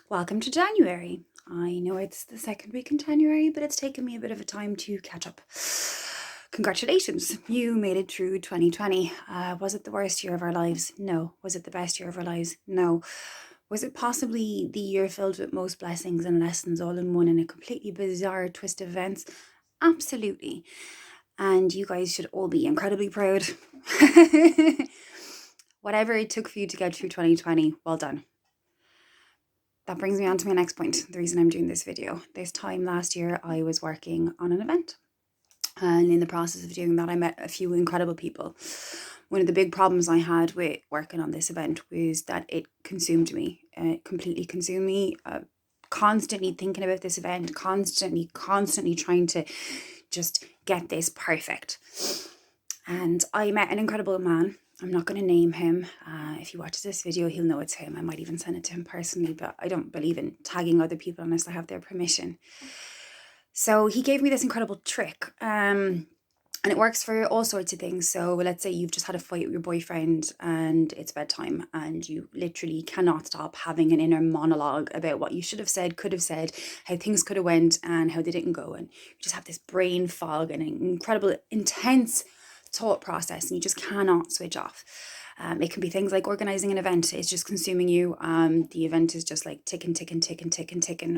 Welcome to January. I know it's the second week in January, but it's taken me a bit of a time to catch up. Congratulations, you made it through 2020. Was it the worst year of our lives? No. Was it the best year of our lives? No. Was it possibly the year filled with most blessings and lessons all in one in a completely bizarre twist of events? Absolutely. And you guys should all be incredibly proud. Whatever it took for you to get through 2020, well done. That brings me on to my next point, the reason I'm doing this video. This time last year, I was working on an event. And in the process of doing that, I met a few incredible people. One of the big problems I had with working on this event was that it consumed me. It completely consumed me. Constantly thinking about this event, constantly trying to just get this perfect. And I met an incredible man. I'm not going to name him. If he watches this video, he'll know it's him. I might even send it to him personally, but I don't believe in tagging other people unless I have their permission. So he gave me this incredible trick. And it works for all sorts of things. So let's say you've just had a fight with your boyfriend and it's bedtime and you literally cannot stop having an inner monologue about what you should have said, could have said, how things could have went and how they didn't go. And you just have this brain fog and an incredible, intense thought process and you just cannot switch off. It can be things like organizing an event. It's just consuming you. The event is just like ticking.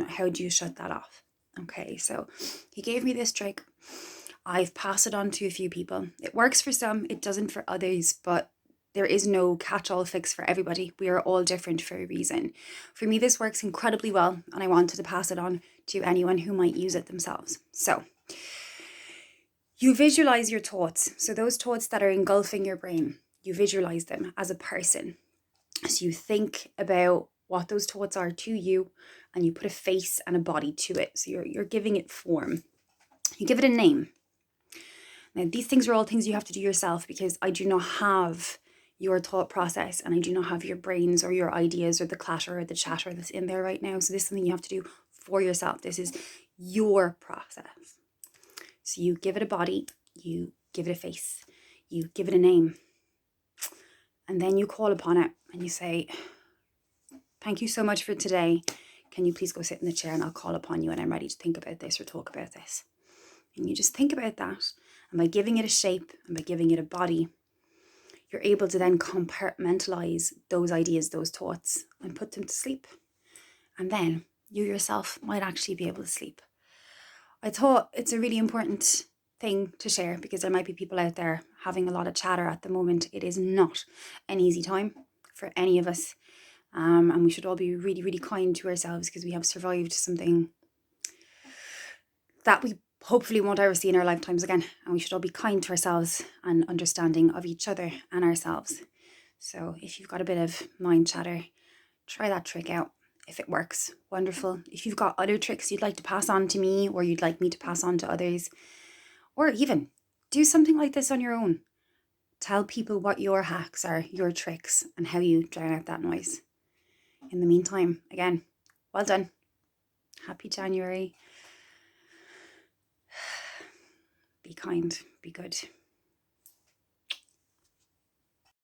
How do you shut that off? Okay, so he gave me this trick. I've passed it on to a few people. It works for some, it doesn't for others, but there is no catch-all fix for everybody. We are all different for a reason. For me, this works incredibly well, and I wanted to pass it on to anyone who might use it themselves. So, you visualize your thoughts. So those thoughts that are engulfing your brain, you visualize them as a person. So you think about what those thoughts are to you, and you put a face and a body to it. So you're giving it form. You give it a name. Now, these things are all things you have to do yourself because I do not have your thought process and I do not have your brains or your ideas or the clatter or the chatter that's in there right now. So this is something you have to do for yourself. This is your process. So you give it a body, you give it a face, you give it a name, and then you call upon it and you say, thank you so much for today. Can you please go sit in the chair and I'll call upon you when I'm ready to think about this or talk about this. And you just think about that. And by giving it a shape and by giving it a body, you're able to then compartmentalize those ideas, those thoughts, and put them to sleep. And then you yourself might actually be able to sleep. I thought it's a really important thing to share because there might be people out there having a lot of chatter at the moment. It is not an easy time for any of us. And we should all be really, really kind to ourselves because we have survived something that we hopefully won't ever see in our lifetimes again. And we should all be kind to ourselves and understanding of each other and ourselves. So if you've got a bit of mind chatter, try that trick out. If it works, wonderful. If you've got other tricks you'd like to pass on to me or you'd like me to pass on to others, or even do something like this on your own. Tell people what your hacks are, your tricks, and how you drown out that noise. In the meantime, again, well done. Happy January. Be kind, be good.